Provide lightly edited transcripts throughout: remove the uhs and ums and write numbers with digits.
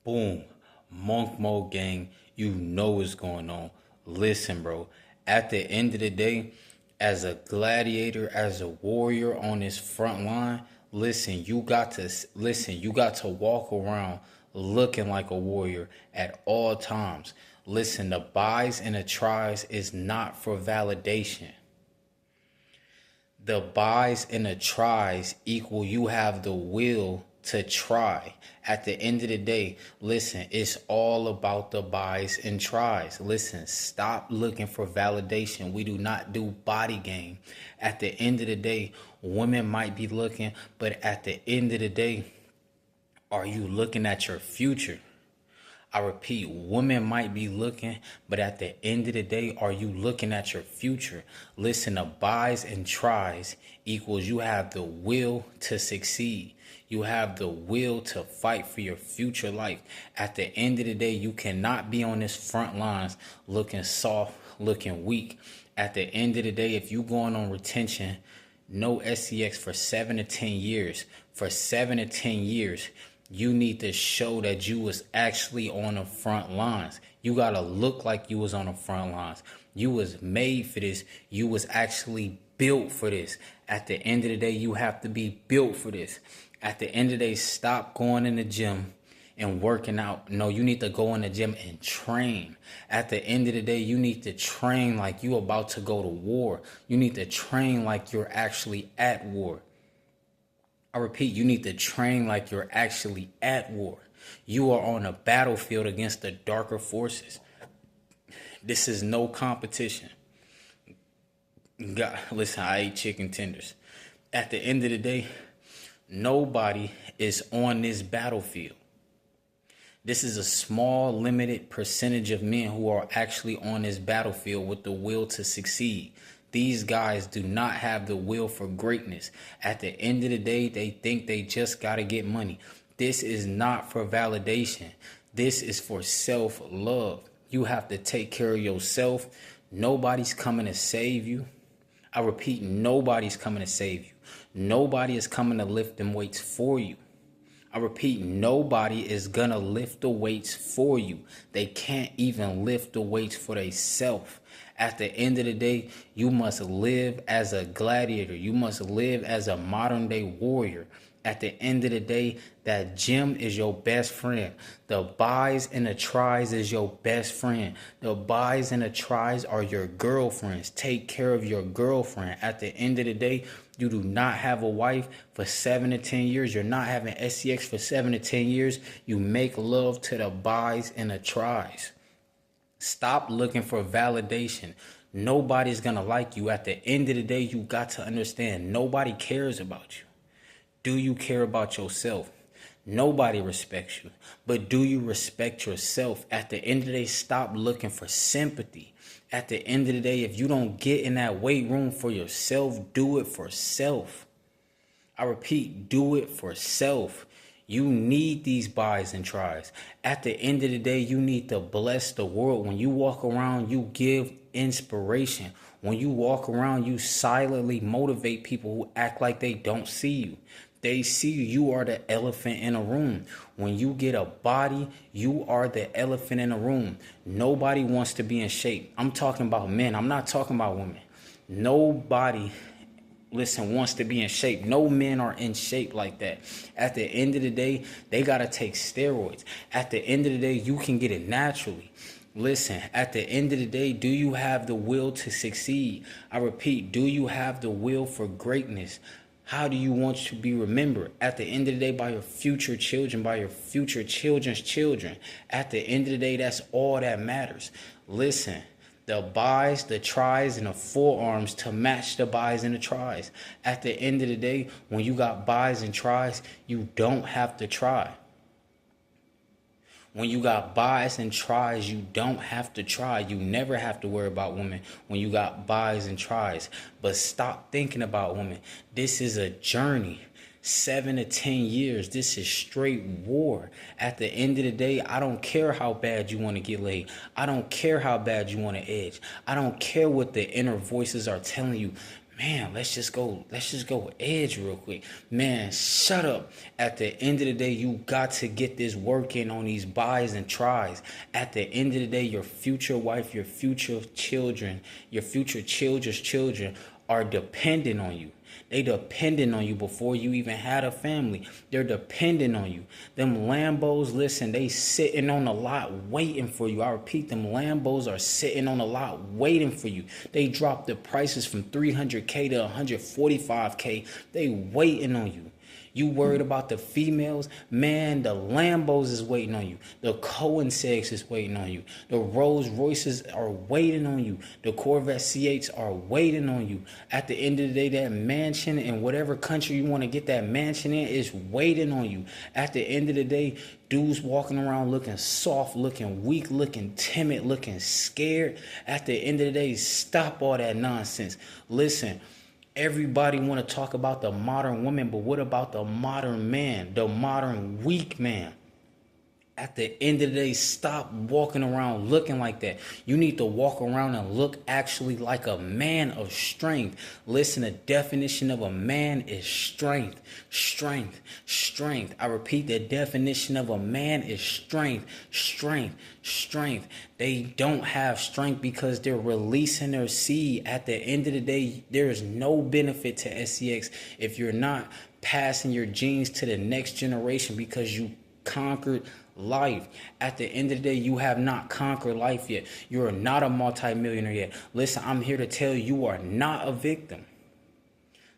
Boom. Monk Mode Gang, you know what's going on. Listen, bro. At the end of the day, as a gladiator, as a warrior on this front line, you got to walk around looking like a warrior at all times. Listen, the buys and the tries is not for validation. The buys and the tries equal you have the will to try. At the end of the day, listen, it's all about the buys and tries. Listen, stop looking for validation. We do not do body game. At the end of the day, women might be looking, but at the end of the day, are you looking at your future? I repeat, women might be looking, but at the end of the day, are you looking at your future? Listen, the buys and tries equals you have the will to succeed. You have the will to fight for your future life. At the end of the day, you cannot be on this front lines looking soft, looking weak. At the end of the day, if you going on retention, no SCX for 7 to 10 years, for 7 to 10 years, you need to show that you was actually on the front lines. You got to look like you was on the front lines. You was made for this. You was actually built for this. At the end of the day, you have to be built for this. At the end of the day, stop going in the gym and working out. No, you need to go in the gym and train. At the end of the day, you need to train like you about to go to war. You need to train like you're actually at war. I repeat, you need to train like you're actually at war. You are on a battlefield against the darker forces. This is no competition. God, listen, I ate chicken tenders. At the end of the day, nobody is on this battlefield. This is a small, limited percentage of men who are actually on this battlefield with the will to succeed. These guys do not have the will for greatness. At the end of the day, they think they just got to get money. This is not for validation. This is for self-love. You have to take care of yourself. Nobody's coming to save you. I repeat, nobody's coming to save you. Nobody is coming to lift them weights for you. I repeat, nobody is going to lift the weights for you. They can't even lift the weights for themselves. At the end of the day, you must live as a gladiator. You must live as a modern day warrior. At the end of the day, that gym is your best friend. The buys and the tries is your best friend. The buys and the tries are your girlfriends. Take care of your girlfriend. At the end of the day, you do not have a wife for 7 to 10 years. You're not having SCX for 7 to 10 years. You make love to the buys and the tries. Stop looking for validation. Nobody's going to like you. At the end of the day, you got to understand nobody cares about you. Do you care about yourself? Nobody respects you. But do you respect yourself? At the end of the day, stop looking for sympathy. At the end of the day, if you don't get in that weight room for yourself, do it for self. I repeat, do it for self. You need these buys and tries. At the end of the day, you need to bless the world. When you walk around, you give inspiration. When you walk around, you silently motivate people who act like they don't see you. They see you. You are the elephant in a room. When you get a body, you are the elephant in a room. Nobody wants to be in shape. I'm talking about men. I'm not talking about women. Nobody wants to be in shape. No men are in shape like that. At the end of the day, they got to take steroids. At the end of the day, you can get it naturally. Listen, at the end of the day, do you have the will to succeed? I repeat, do you have the will for greatness? How do you want to be remembered? At the end of the day, by your future children, by your future children's children. At the end of the day, that's all that matters. Listen. The buys, the tries, and the forearms to match the buys and the tries. At the end of the day, when you got buys and tries, you don't have to try. When you got buys and tries, you don't have to try. You never have to worry about women when you got buys and tries. But stop thinking about women. This is a journey. 7 to 10 years. This is straight war. At the end of the day, I don't care how bad you want to get laid. I don't care how bad you want to edge. I don't care what the inner voices are telling you. Man, let's just go edge real quick. Man, shut up. At the end of the day, you got to get this work in on these buys and tries. At the end of the day, your future wife, your future children, your future children's children are dependent on you. They dependent on you before you even had a family. They're dependent on you. Them Lambos, listen, they sitting on the lot waiting for you. I repeat, them Lambos are sitting on the lot waiting for you. They dropped the prices from 300K to 145K. They waiting on you. You worried about the females? Man, the Lambos is waiting on you. The Koenigseggs is waiting on you. The Rolls Royces are waiting on you. The Corvette C8s are waiting on you. At the end of the day, that mansion in whatever country you want to get that mansion in is waiting on you. At the end of the day, dudes walking around looking soft, looking weak, looking timid, looking scared. At the end of the day, stop all that nonsense. Listen. Everybody want to talk about the modern woman, but what about the modern man, the modern weak man? At the end of the day, stop walking around looking like that. You need to walk around and look actually like a man of strength. Listen, the definition of a man is strength, strength, strength. I repeat, the definition of a man is strength, strength, strength. They don't have strength because they're releasing their seed. At the end of the day, there is no benefit to SCX if you're not passing your genes to the next generation because you conquered life. At the end of the day, you have not conquered life yet. You are not a multimillionaire yet. Listen, I'm here to tell you, you are not a victim.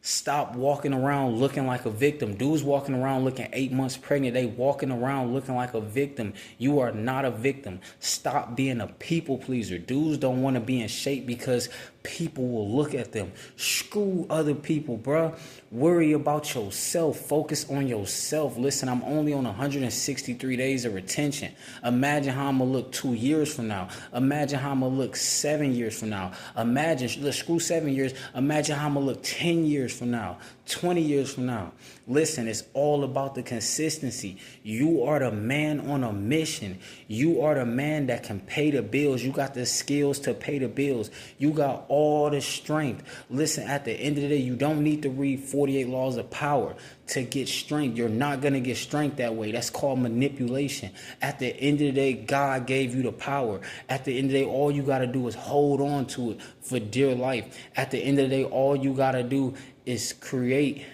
Stop walking around looking like a victim. Dudes walking around looking 8 months pregnant. They walking around looking like a victim. You are not a victim. Stop being a people pleaser. Dudes don't want to be in shape because people will look at them. Screw other people, bruh. Worry about yourself. Focus on yourself. Listen, I'm only on 163 days of retention. Imagine how I'm going to look 2 years from now. Imagine how I'm going to look 7 years from now. Imagine, let's screw 7 years. Imagine how I'm going to look 10 years from now. 20 years from now. Listen, it's all about the consistency. You are the man on a mission. You are the man that can pay the bills. You got the skills to pay the bills. You got all the strength. Listen, at the end of the day, you don't need to read 48 laws of power to get strength. You're not going to get strength that way. That's called manipulation. At the end of the day, God gave you the power. At the end of the day, all you got to do is hold on to it for dear life. At the end of the day, all you got to do is create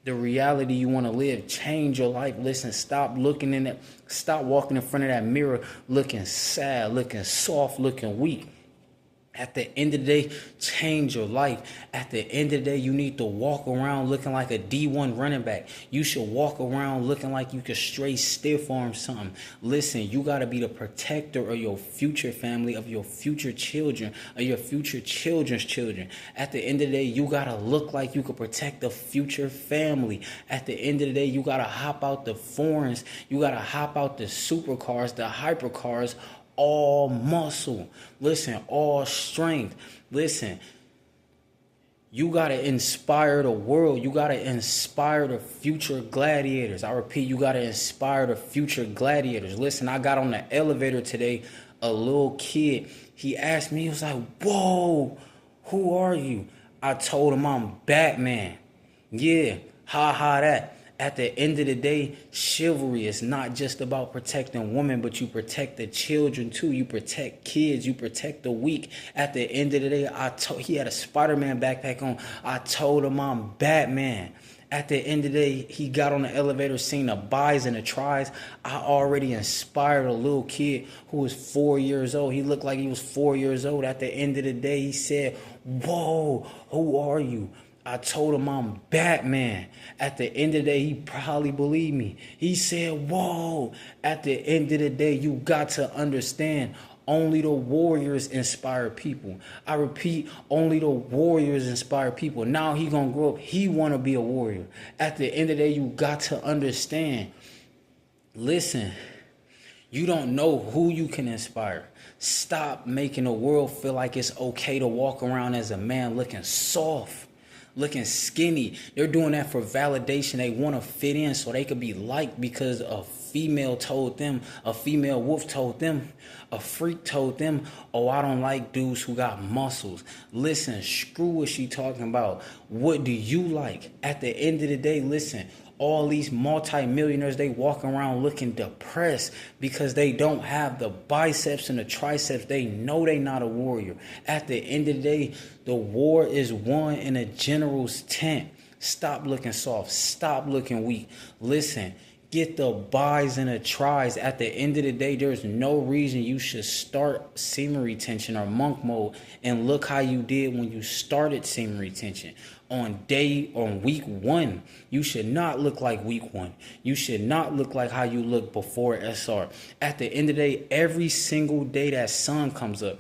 the reality you want to live. Change your life. Listen, stop looking in that, stop walking in front of that mirror looking sad, looking soft, looking weak. At the end of the day, change your life. At the end of the day, you need to walk around looking like a D1 running back. You should walk around looking like you could straight stiff arm something. Listen, you got to be the protector of your future family, of your future children, of your future children's children. At the end of the day, you got to look like you could protect the future family. At the end of the day, you got to hop out the foreigns. You got to hop out the supercars, the hypercars, all muscle. Listen, all strength. Listen, you got to inspire the world. You got to inspire the future gladiators. I repeat, you got to inspire the future gladiators. Listen, I got on the elevator today. A little kid, he asked me, he was like, whoa, who are you? I told him I'm Batman. Yeah, that. At the end of the day, chivalry is not just about protecting women, but you protect the children too. You protect kids. You protect the weak. At the end of the day, he had a Spider-Man backpack on. I told him I'm Batman. At the end of the day, he got on the elevator, seen the buys and the tries. I already inspired a little kid who was 4 years old. He looked like he was 4 years old. At the end of the day, he said, whoa, who are you? I told him I'm Batman. At the end of the day, he probably believed me. He said, whoa. At the end of the day, you got to understand, only the warriors inspire people. I repeat, only the warriors inspire people. Now he gonna grow up. He want to be a warrior. At the end of the day, you got to understand. Listen, you don't know who you can inspire. Stop making the world feel like it's okay to walk around as a man looking soft. looking skinny. They're doing that for validation. They want to fit in so they could be liked because a female told them, a female wolf told them, a freak told them, oh, I don't like dudes who got muscles. Listen, screw what she talking about. What do you like? At the end of the day, listen, all these multi-millionaires, they walk around looking depressed because they don't have the biceps and the triceps. They know they not a warrior. At the end of the day, the war is won in a general's tent. Stop looking soft. Stop looking weak. Listen, get the buys and the tries. At the end of the day, there's no reason you should start semen retention or monk mode and look how you did when you started semen retention. On week 1, you should not look like week 1. You should not look like how you look before SR. At the end of the day, every single day that sun comes up,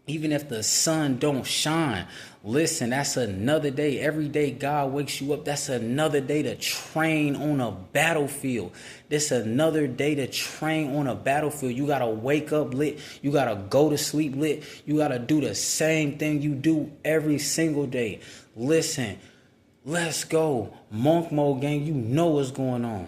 even if the sun don't shine, listen, that's another day. Every day God wakes you up, that's another day to train on a battlefield. This another day to train on a battlefield. You got to wake up lit. You got to go to sleep lit. You got to do the same thing you do every single day. Listen, let's go. Monk mode gang, you know what's going on.